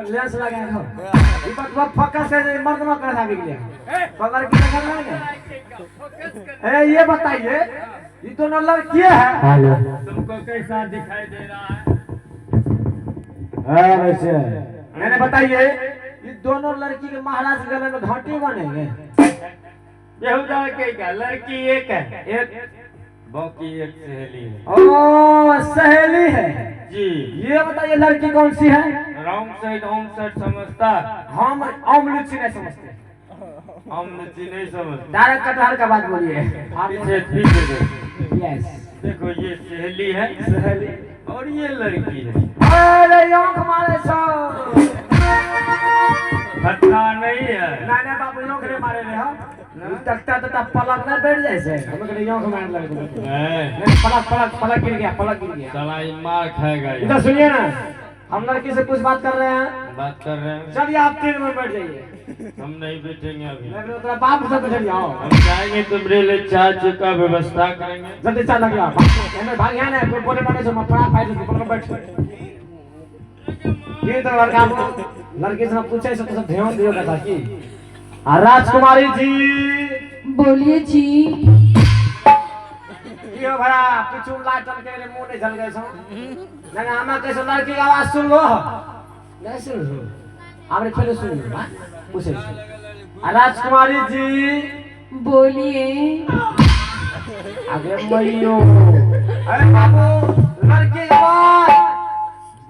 Lens लगाए हो ये बात वो फोकस से मर्द में कर भाग गया पकड़ के करना है ए ये बताइए ये दोनों लड़की है तुमको कैसा दिखाई दे रहा है? वैसे मैंने बताइए ये दोनों लड़की के महाराज के गले में घंटी बनेंगे बेहुदा के क्या लड़की एक है एक बाकी एक सहेली है। ओ सहेली है जी ये बताइए लड़की कौन सी है रॉन्ग साइड होम साइड समझता हम लुच्ची नहीं समझते हम लुच्ची नहीं समझते। डायरेक्ट कटहल का बात बोलिए पीछे पीछे देखो यस देखो ये सहेली है सहेली और ये लड़की है। अरे आंख मारे सो खतरा नहीं है नाने बाबू आंख रे मारे रे हो तकता तकता पलक ना बैठ जाए से हम के आंख मार लग गए पलक गिर गया साला ये मार खाएगा ये। इधर सुनिए ना हम लड़की से कुछ बात कर रहे हैं बात कर रहे हैं चलिए आप 3 में बैठ जाइए हम नहीं बैठेंगे अभी मैं तेरा बाप से बैठ जाओ हम जाएंगे तुम्हारे लिए चाय का व्यवस्था करेंगे। जल्दी चल लग जाओ हमें भाग यहाँ ना कोई बोले माने से मत पड़ा फाइल से पकड़ बैठ ये तो लड़के से पूछे से तो ध्यान दियो कथा की राजकुमारी जी बोलिए जी। यो भैया पिछु लाटन के मुंह नहीं झल गए सो ना हमें कैसे लड़की की आवाज सुन लो नहीं सुन लो आपने पहले सुन लो पूछे राजकुमारी जी बोलिए। अरे मैयो अरे बाबू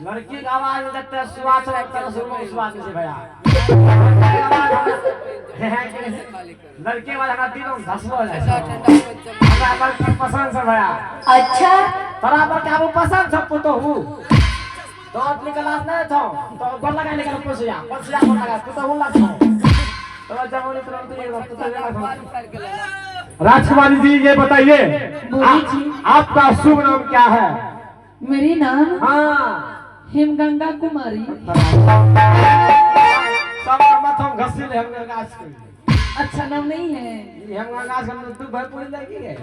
लड़की की आवाज में जब सुवास लगता है सुनो विश्वास से भैया लड़के वाला हमारा दिलों धसलो हो जाए हमरा पर पसंद से भैया अच्छा तोरा पर काबू पसंद सब तो हूं तो अपनी क्लास नहीं था तो गोल लगा लेकर पोसिया गोल लगा तो हूं लगा तो जब तुरंत ये वक्त राजकुमारी जी ये बताइए बोलिए जी। आपका शुभ नाम क्या है मेरी नाम हाँ हिमगंगा कुमारी। सब मत हम घसी ले हम गाछ के अच्छा नाम नहीं है। हम गाछ हम तू भरपूर लगी है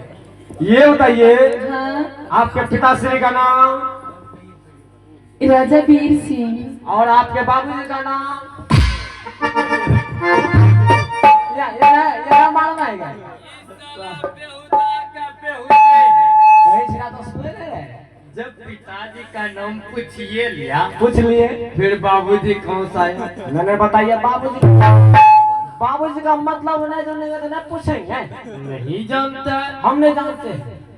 ये बताइए हाँ आपके पिताश्री का नाम राजा वीर सिंह। और आपके बाबूजी का नाम ये मालूम है क्या तो सुन ले जब पिताजी का नाम पूछिए लिया पूछ लिए फिर बाबूजी कौन सा है मैंने बताइए बाबूजी का मतलब नहीं जानेंगे तो नहीं पूछेंगे नहीं जानता हम नहीं जानते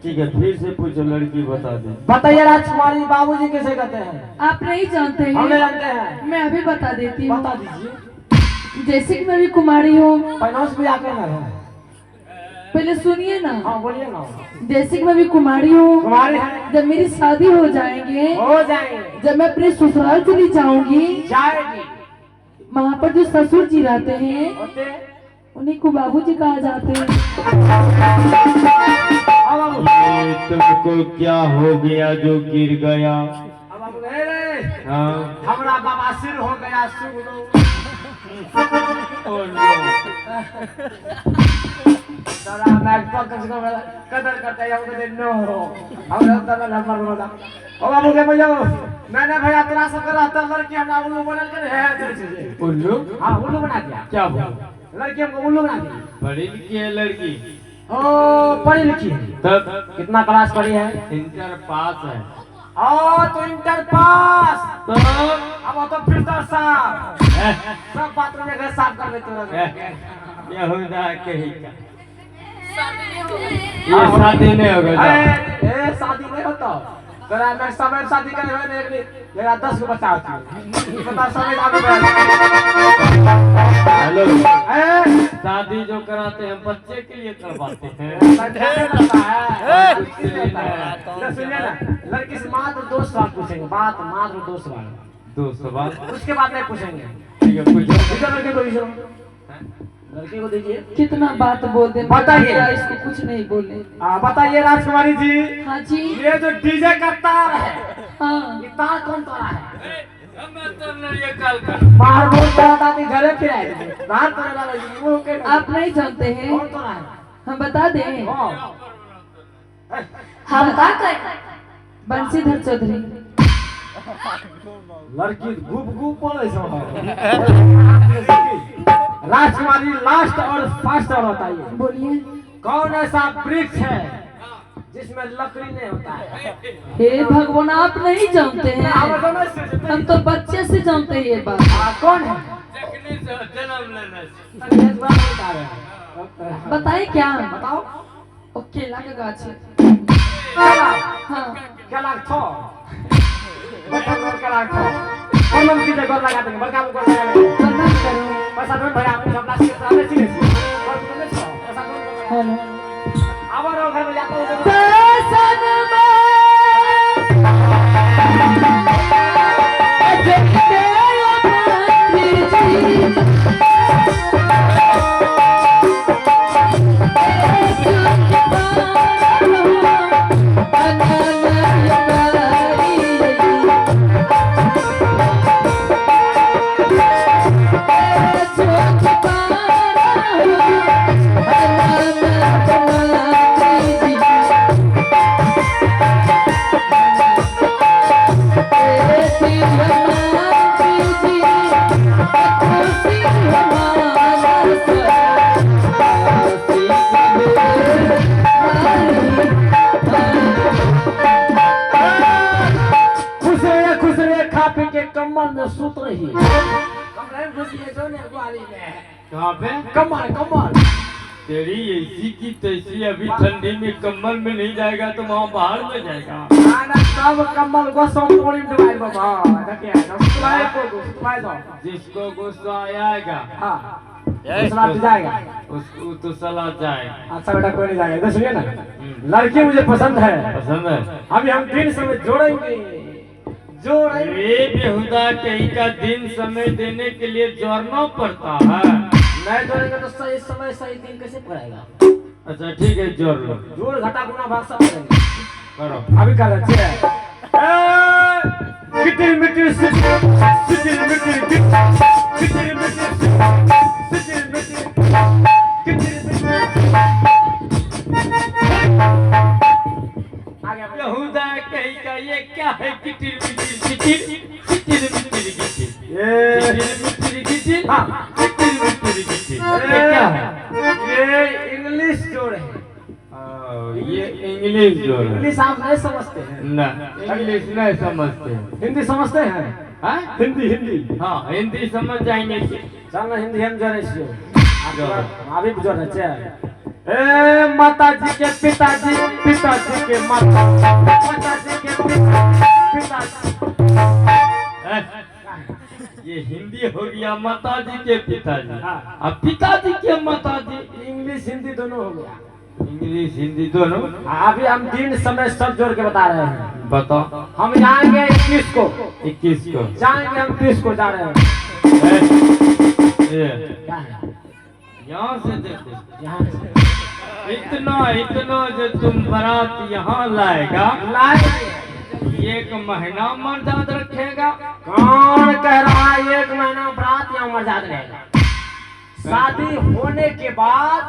ठीक है फिर से पूछो लड़की बता दे। बताइए राजकुमारी बाबूजी कैसे कहते हैं आप नहीं जानते हम नहीं हैं। जानते हैं मैं अभी बता देती हूँ। बता दीजिए जैसे कि मैं भी कुमारी हूँ। फाइनेंस भी आके ना है पहले सुनिए ना। हाँ बोलिए ना जैसे कि मैं भी कुमारी हूँ। कुमारी है जब मेरी शादी हो जाएंगे हो जाएंगे जब मैं अपने ससुराल चली जाऊंगी जाएगी वहाँ पर जो ससुर जी रहते हैं होते उन्हीं को बाबूजी कहा जाते हैं। अब बाबू ये तुमको क्या हो गया जो गिर गया? अब बाबू रे हाँ हमरा बाबा सिर हो गया सुगलो ओ नो सारा मैं फोकस कर कदर करता है हमको नो हम तब नंबर बोला ओ बाबू के बोलो मैंने भैया तेरा सब करा तब लड़की हमरा उल्लू बनल कर है उल्लू हां उल्लू बना दिया क्या बोला? लड़की हमको उल्लू बना दी पढ़ी लिखी है लड़की ओ पढ़ी लिखी है तब कितना क्लास पढ़ी है इंटर पास है ओ तो इंटर पास तो अब तो फिल्टर साफ सब बाथरूम में घर साफ कर देते क्या होगा कहीं का ये शादी नहीं होगा ए शादी नहीं होता तेरा मैं समय शादी करे हो एक दिन मेरा 10 को बचा होती पता समय आगे बढ़ा हेलो ए शादी जो कराते हैं बच्चे के लिए करवाते हैं। सुनिए ना लड़की से मात्र 2 सवाल पूछेंगे मात्र 2 सवाल 2 सवाल उसके बाद नहीं पूछेंगे ठीक है पूछो। इधर लड़के को दीजिए लड़के को दीजिए कितना बात बोल दे बताइए। इसको कुछ नहीं बोले। बताइए राजकुमारी जी हाँ जी ये जो डीजे का तार है हाँ ये तार कौन तोड़ा है आप बाहर बोल रहा था कि घरे पे आए बाहर तोड़ा वाला वो के आप नहीं जानते हैं कौन तोड़ा है हम बता दें। हाँ हम का कर बंशीधर चौधरी लड़की गुप गुप बोले सो राजकुमारी लास्ट और फास्ट और बताइए बोलिए। कौन ऐसा वृक्ष है जिसमें लकड़ी नहीं होता है? हे भगवान, आप नहीं जानते हैं, हम तो नहीं सोचते। हम तो बच्चे से जानते हैं ये बात। कौन है? जखनी से जन्म लेने से। अरे इस बार बता रहे हैं। बताइए क्या? बताओ। ओ केला का गाछ है। हाँ, क्या लागतो? बताओ क्या लागतो? कौन हम की जगह लगा देंगे? बड़का को लगा देंगे। प्रणाम करो। पैसा दो भैया, आप सब लास्ट के सामने सीधे से। और तुमने छो, पैसा दो। हेलो। आवर और घर में जाता हूँ। दर्शन में देखते अपनी जी। कमल में सूत रही है। कमरे में घुसी है जो ने ग्वाली में। कहाँ पे? कमल कमल। तेरी ऐसी की तैसी अभी ठंडी में कम्बल में नहीं जाएगा तो वहाँ बाहर में जाएगा। आना सब कमल गोसों पूरी में डुबाई बाबा। देखिए ना सुनाए को सुनाए दो। जिसको गुस्सा आएगा हाँ। दूसरा तो जाएगा। उसको तो सलाह जाएगा। अच्छा बेटा कोई नहीं जाएगा। इधर सुनिए ना। लड़की मुझे पसंद है। पसंद है? अभी हम दिन समय जोड़ेंगे। जोड़ेंगे। ये बेहुदा कहीं का दिन समय देने के लिए जोड़ना पड़ता है। नहीं जोड़ेंगे तो सही समय सही दिन कैसे पड़ेगा? अच्छा ठीक है, जोड़ लो। जोड़ घटा गुना भाग सब करेंगे। करो। अभी कर रहे हैं। कितनी मिट्टी सिटी मिट्टी कितनी मिट्टी कितनी मिट्टी बेहुदा कहीं का ये क्या है? किटिर मिटिर किटिर किटिर मिटिर किटिर मिटिर किटिर हाँ। किटिर मिटिर किटिर ये क्या है? ये इंग्लिश जोड़ है। ये इंग्लिश जोड़ है। इंग्लिश आप नहीं समझते हैं? ना, इंग्लिश नहीं समझते हैं। हिंदी समझते हैं? हाँ? हिंदी हिंदी। हाँ, हिंदी समझ जाएंगे। चलो हिंदी हम जोड़े छियो। अभी भी जोड़े छे। ए माता जी के पिताजी के माता जी के पिताजी। ये हिंदी हो गया माता जी के पिताजी। हाँ। अब पिताजी के माता जी। इंग्लिश हिंदी दोनों हो गया। इंग्लिश हिंदी दोनों। अभी हम दिन समय सब जोड़ के बता रहे हैं। बताओ। हम जाएंगे 21 को। 21 को जाएंगे हम 30 को जा रहे हैं। ये क्या है? यहाँ से देखो। यहाँ से इतना जो तुम बारात यहाँ लाएगा, लाएंगे। एक महीना मर्याद रखेगा। कौन कह रहा है 1 महीना बारात यहाँ मर्याद रहेगा? शादी होने के बाद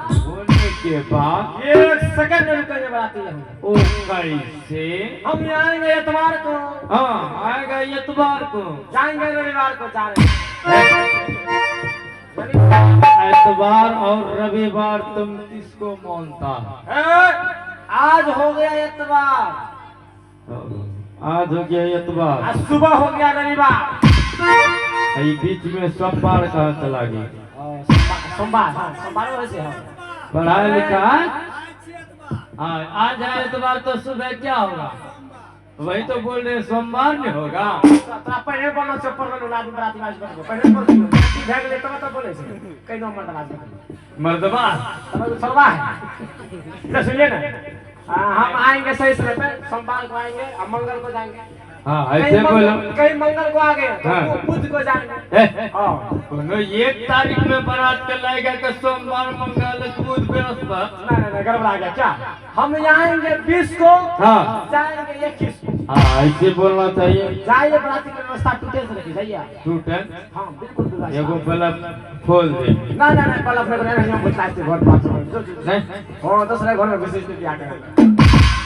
1 सेकंड में रुकेंगे बाराती हम। ओ कैसे? हम आएंगे इतवार को। हाँ, आएगा इतवार को। जाएंगे रविवार को जा रहे हैं। इतवार और रविवार तुम किसको मानता है? आज हो गया इतवार। आज हो गया इतवार। आज सुबह हो गया रविवार। ये बीच में सोमवार कहाँ चला गया? सोमवार। सोमवार वैसे है। पढ़ाया लिखा है? हाँ, आज है इतवार तो सुबह क्या होगा? वही तो बोल रहे सोमवार में होगा। तोरा पहले बोलना चप्पल में लादी बराती में बैठ पहले बोल दियो भाग ले तो बोले छे कई नंबर दला दे मर्दबा तब तो सरवा है। तो सुनिए ना, हम आएंगे सही समय पे। सोमवार को आएंगे और मंगल को जाएंगे। हाँ, ऐसे बोलो। कई मंगल को आ गए तो हाँ। बुध को जाएंगे। कोनो 1 तारीख में बारात कर लाएगा कि सोमवार मंगल बुध बृहस्पति? नहीं गड़बड़ा गया क्या? हम आएंगे 20 को। हाँ। जाएंगे 21 को। हाँ, ऐसे बोलना चाहिए। जाइए बराती की व्यवस्था टूटे से रखी जाइए। टूटे? हाँ बिल्कुल। एगो बल्ब खोल दे। ना बल्ब नहीं हम बुझाते घर पास नहीं? हाँ दूसरे घर में विशेष दिया कर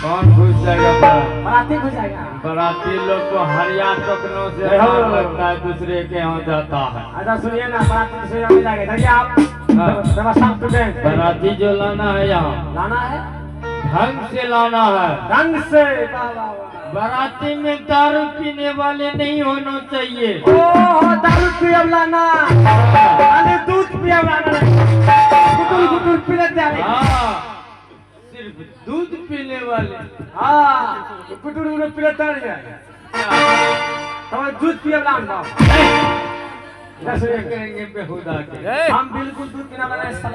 कौन घुस जाएगा बारात? बराती घुस जाएगा। बाराती लोग को हरिया टोकनों से हाँ। डर लगता है, दूसरे के यहाँ जाता है। अच्छा सुनिए ना, बराती दूसरे जगह जाएगा, देखिए आप हाँ। व्यवस्था स्टूडेंट बाराती जो लाना है यहाँ लाना है ढंग से लाना है। ढंग से। वाह, वाह, वाह। बाराती में दारू पीने वाले नहीं होना चाहिए। ओह, दारू पियब लाना, अरे दूध पियब लाना, गुटुल गुटुल पीले जाने। हाँ, सिर्फ दूध पीने वाले। हाँ, गुटुल गुटुल पीले जाने। तो दूध पियब लाना। करेंगे बेहुदा के। हम बिल्कुल दूध पीना वाला